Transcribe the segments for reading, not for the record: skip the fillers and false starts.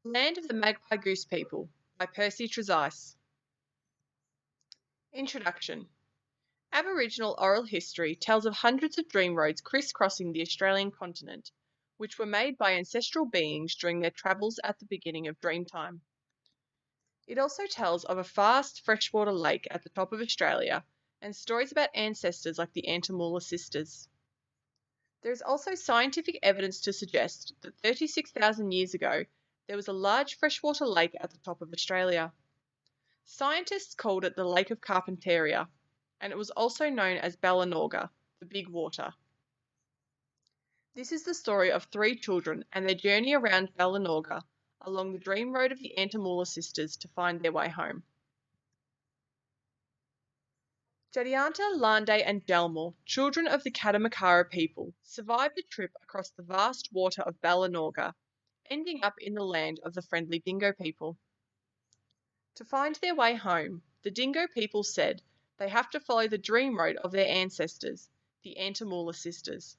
Land of the Magpie Goose People by Percy Trezise. Introduction. Aboriginal oral history tells of hundreds of dream roads crisscrossing the Australian continent, which were made by ancestral beings during their travels at the beginning of Dreamtime. It also tells of a vast freshwater lake at the top of Australia and stories about ancestors like the Antamoola sisters. There is also scientific evidence to suggest that 36,000 years ago there was a large freshwater lake at the top of Australia. Scientists called it the Lake of Carpentaria, and it was also known as Ballinaga, the Big Water. This is the story of three children and their journey around Ballinaga along the dream road of the Antamoola sisters to find their way home. Jadianta, Lande and Jalmor, children of the Kadimakara people, survived the trip across the vast water of Ballinaga, ending up in the land of the friendly Dingo people. To find their way home, the Dingo people said they have to follow the dream road of their ancestors, the Antamoola sisters.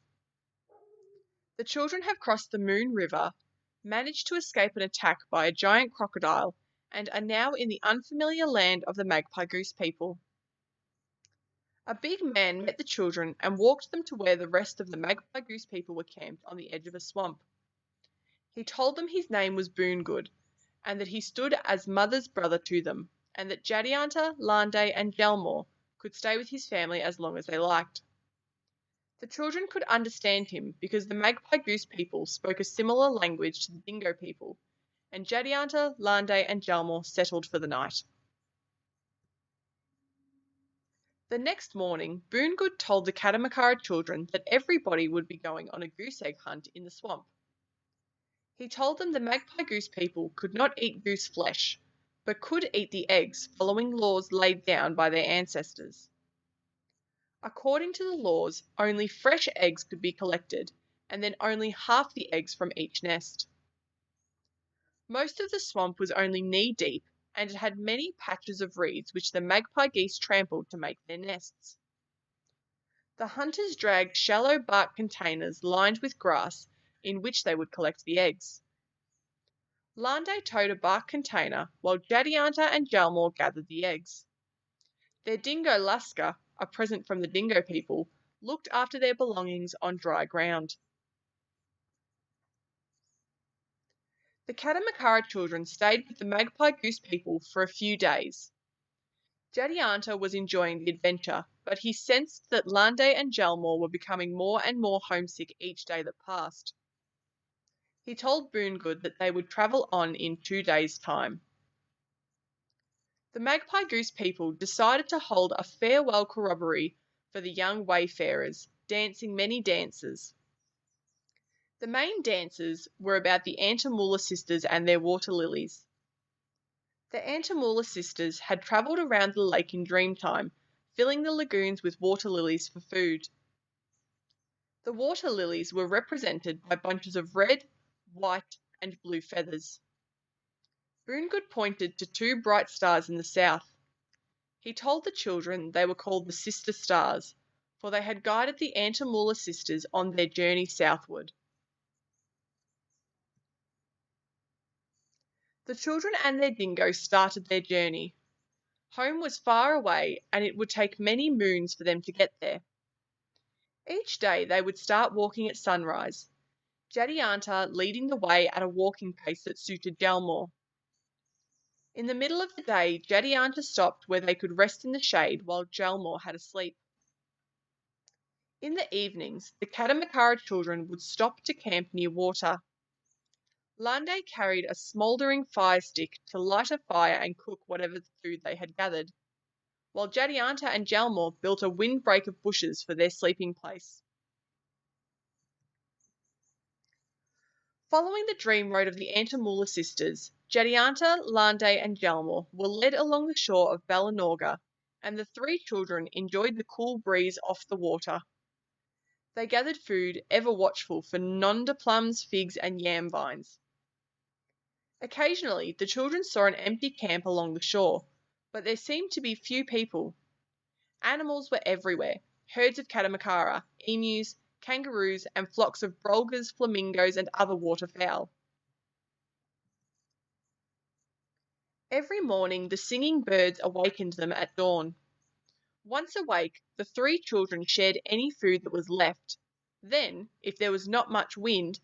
The children have crossed the Moon River, managed to escape an attack by a giant crocodile, and are now in the unfamiliar land of the Magpie Goose People. A big man met the children and walked them to where the rest of the Magpie Goose People were camped on the edge of a swamp. He told them his name was Boongood, and that he stood as mother's brother to them, and that Jadianta, Lande and Jalmor could stay with his family as long as they liked. The children could understand him because the Magpie Goose People spoke a similar language to the Dingo people, and Jadianta, Lande and Jalmor settled for the night. The next morning, Boongood told the Kadimakara children that everybody would be going on a goose egg hunt in the swamp. He told them the Magpie Goose People could not eat goose flesh, but could eat the eggs following laws laid down by their ancestors. According to the laws, only fresh eggs could be collected, and then only half the eggs from each nest. Most of the swamp was only knee-deep, and it had many patches of reeds which the magpie geese trampled to make their nests. The hunters dragged shallow bark containers lined with grass in which they would collect the eggs. Lande towed a bark container, while Jadianta and Jalmor gathered the eggs. Their dingo Laska, a present from the Dingo people, looked after their belongings on dry ground. The Kadimakara children stayed with the Magpie Goose People for a few days. Jadianta was enjoying the adventure, but he sensed that Lande and Jalmor were becoming more and more homesick each day that passed. He told Boongood that they would travel on in 2 days' time. The Magpie Goose People decided to hold a farewell corroboree for the young wayfarers, dancing many dances. The main dances were about the Antamoola sisters and their water lilies. The Antamoola sisters had travelled around the lake in Dreamtime, filling the lagoons with water lilies for food. The water lilies were represented by bunches of red, white, and blue feathers. Boongood pointed to 2 bright stars in the south. He told the children they were called the Sister Stars, for they had guided the Antamoola sisters on their journey southward. The children and their dingo started their journey. Home was far away, and it would take many moons for them to get there. Each day they would start walking at sunrise, Jadianta leading the way at a walking pace that suited Jalmor. In the middle of the day, Jadianta stopped where they could rest in the shade while Jalmor had a sleep. In the evenings, the Kadimakara children would stop to camp near water. Lande carried a smouldering fire stick to light a fire and cook whatever food they had gathered, while Jadianta and Jalmor built a windbreak of bushes for their sleeping place. Following the dream road of the Antamoola sisters, Jadianta, Lande and Jalmor were led along the shore of Ballinaga, and the 3 children enjoyed the cool breeze off the water. They gathered food, ever watchful for nonda plums, figs and yam vines. Occasionally, the children saw an empty camp along the shore, but there seemed to be few people. Animals were everywhere, herds of Kadimakara, emus, kangaroos, and flocks of brolgas, flamingos, and other waterfowl. Every morning the singing birds awakened them at dawn. Once awake, the three children shared any food that was left. Then, if there was not much wind,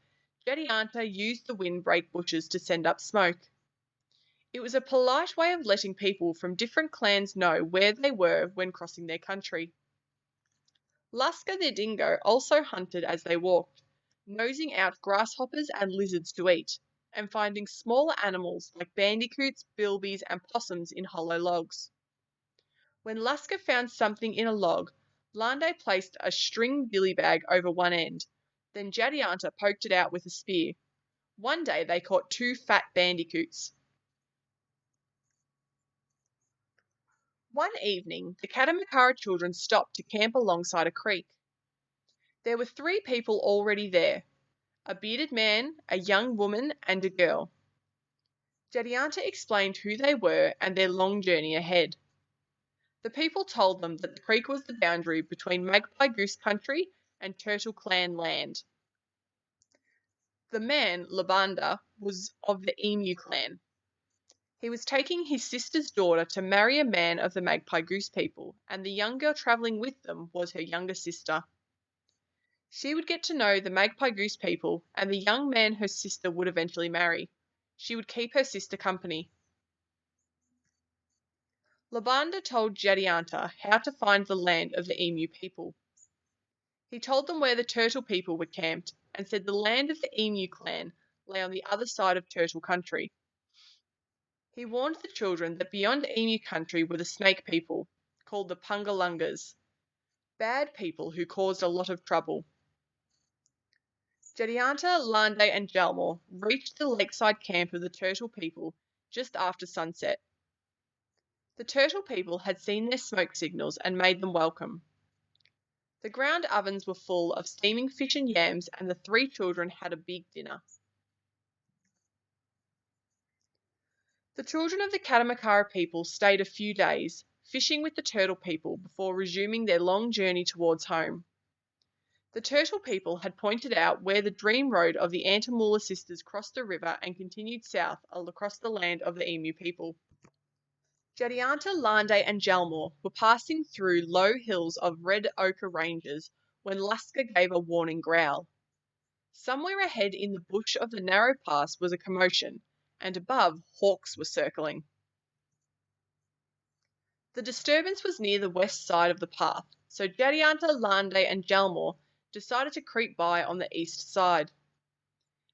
Jadianta used the windbreak bushes to send up smoke. It was a polite way of letting people from different clans know where they were when crossing their country. Laska the dingo also hunted as they walked, nosing out grasshoppers and lizards to eat, and finding smaller animals like bandicoots, bilbies, and possums in hollow logs. When Laska found something in a log, Lande placed a string billy bag over one end. Then Jadianta poked it out with a spear. One day they caught two fat bandicoots. One evening, the Kadimakara children stopped to camp alongside a creek. There were three people already there: a bearded man, a young woman, and a girl. Jadianta explained who they were and their long journey ahead. The people told them that the creek was the boundary between Magpie Goose Country and Turtle Clan land. The man, Labanda, was of the Emu clan. He was taking his sister's daughter to marry a man of the Magpie Goose People, and the young girl travelling with them was her younger sister. She would get to know the Magpie Goose People and the young man her sister would eventually marry. She would keep her sister company. Labanda told Jadianta how to find the land of the Emu people. He told them where the Turtle people were camped and said the land of the Emu clan lay on the other side of Turtle Country. He warned the children that beyond Emu Country were the Snake people, called the Pungalungas, bad people who caused a lot of trouble. Jadianta, Lande and Jalmor reached the lakeside camp of the Turtle people just after sunset. The Turtle people had seen their smoke signals and made them welcome. The ground ovens were full of steaming fish and yams, and the three children had a big dinner. The children of the Kadimakara people stayed a few days, fishing with the Turtle people before resuming their long journey towards home. The Turtle people had pointed out where the dream road of the Antamula sisters crossed the river and continued south across the land of the Emu people. Jadianta, Lande and Jalmor were passing through low hills of red ochre ranges when Laska gave a warning growl. Somewhere ahead in the bush of the narrow pass was a commotion, and above hawks were circling. The disturbance was near the west side of the path, so Jadianta, Lande and Jalmor decided to creep by on the east side.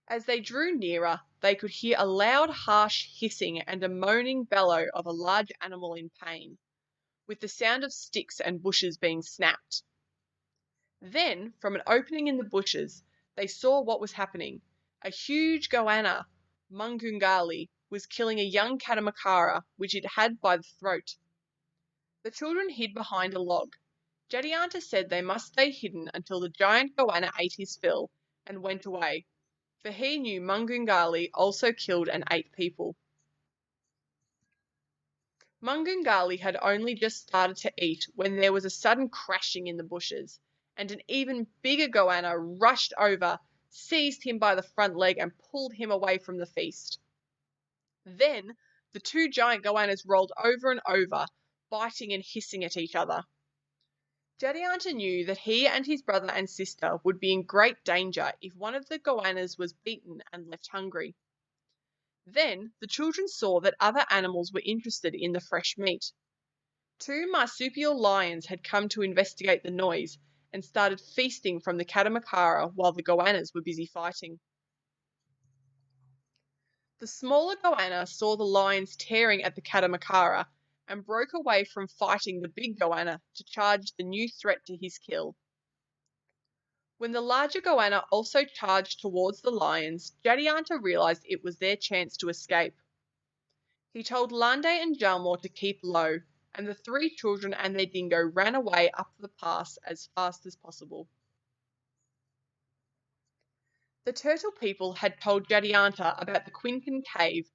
As they drew nearer, they could hear a loud, harsh hissing and a moaning bellow of a large animal in pain, with the sound of sticks and bushes being snapped. Then, from an opening in the bushes, they saw what was happening. A huge goanna, Mungungali, was killing a young Kadimakara, which it had by the throat. The children hid behind a log. Jadianta said they must stay hidden until the giant goanna ate his fill and went away, for he knew Mungungali also killed and ate people. Mungungali had only just started to eat when there was a sudden crashing in the bushes, and an even bigger goanna rushed over, seized him by the front leg, and pulled him away from the feast. Then the two giant goannas rolled over and over, biting and hissing at each other. Jadianta knew that he and his brother and sister would be in great danger if one of the goannas was beaten and left hungry. Then the children saw that other animals were interested in the fresh meat. Two marsupial lions had come to investigate the noise and started feasting from the Kadimakara while the goannas were busy fighting. The smaller goanna saw the lions tearing at the Kadimakara and broke away from fighting the big goanna to charge the new threat to his kill. When the larger goanna also charged towards the lions, Jadianta realized it was their chance to escape. He told Lande and Jalmor to keep low, and the three children and their dingo ran away up the pass as fast as possible. The Turtle people had told Jadianta about the Quincan cave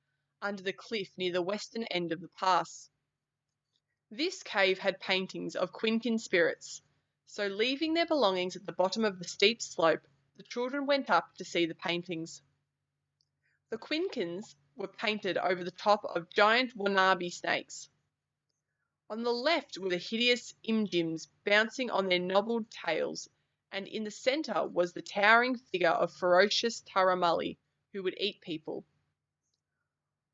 under the cliff near the western end of the pass. This cave had paintings of Quincan spirits, so leaving their belongings at the bottom of the steep slope, the children went up to see the paintings. The Quincans were painted over the top of giant wannabe snakes. On the left were the hideous imjims bouncing on their knobbled tails, and in the centre was the towering figure of ferocious Taramulli, who would eat people.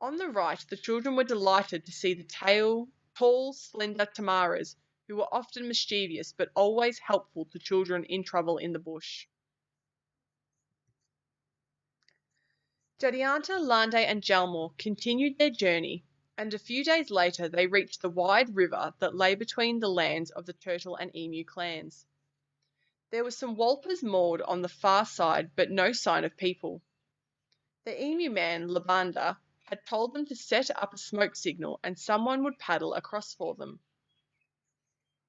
On the right, the children were delighted to see the tall, slender Tamaras, who were often mischievous but always helpful to children in trouble in the bush. Jadianta, Lande and Jalmor continued their journey, and a few days later they reached the wide river that lay between the lands of the Turtle and Emu clans. There were some walpers moored on the far side, but no sign of people. The Emu man, Labanda, had told them to set up a smoke signal and someone would paddle across for them.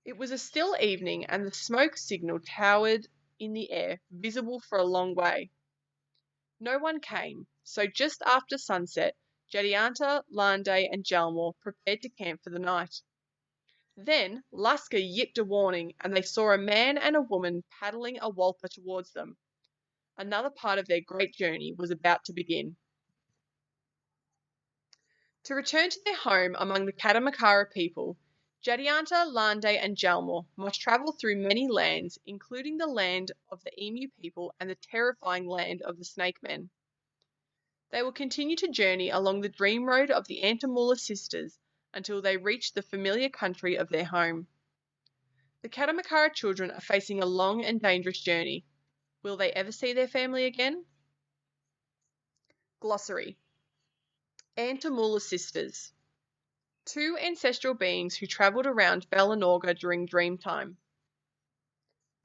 It was a still evening and the smoke signal towered in the air, visible for a long way. No one came, so just after sunset, Jadianta, Lande, and Jalmor prepared to camp for the night. Then Laska yipped a warning, and they saw a man and a woman paddling a walper towards them. Another part of their great journey was about to begin. To return to their home among the Kadimakara people, Jadianta, Lande, and Jalmor must travel through many lands, including the land of the Emu people and the terrifying land of the Snake Men. They will continue to journey along the dream road of the Antamula sisters until they reach the familiar country of their home. The Kadimakara children are facing a long and dangerous journey. Will they ever see their family again? Glossary. Antamula sisters. Two ancestral beings who travelled around Balanorga during dream time.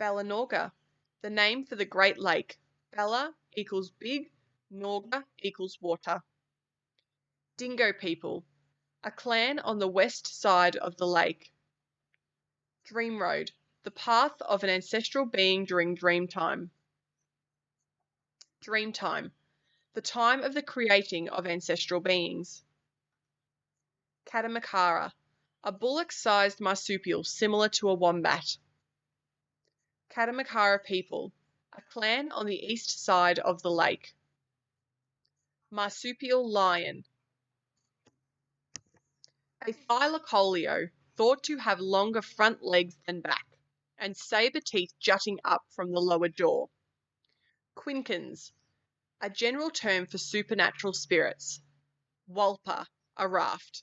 Balanorga, the name for the Great Lake. Bala equals big, Norga equals water. Dingo people, a clan on the west side of the lake. Dream road, the path of an ancestral being during dream time. Dream time, the time of the creating of ancestral beings. Kadimakara, a bullock-sized marsupial similar to a wombat. Kadimakara people, a clan on the east side of the lake. Marsupial lion, a thylacoleo thought to have longer front legs than back, and saber teeth jutting up from the lower jaw. Quinkins, a general term for supernatural spirits. Walpa, a raft.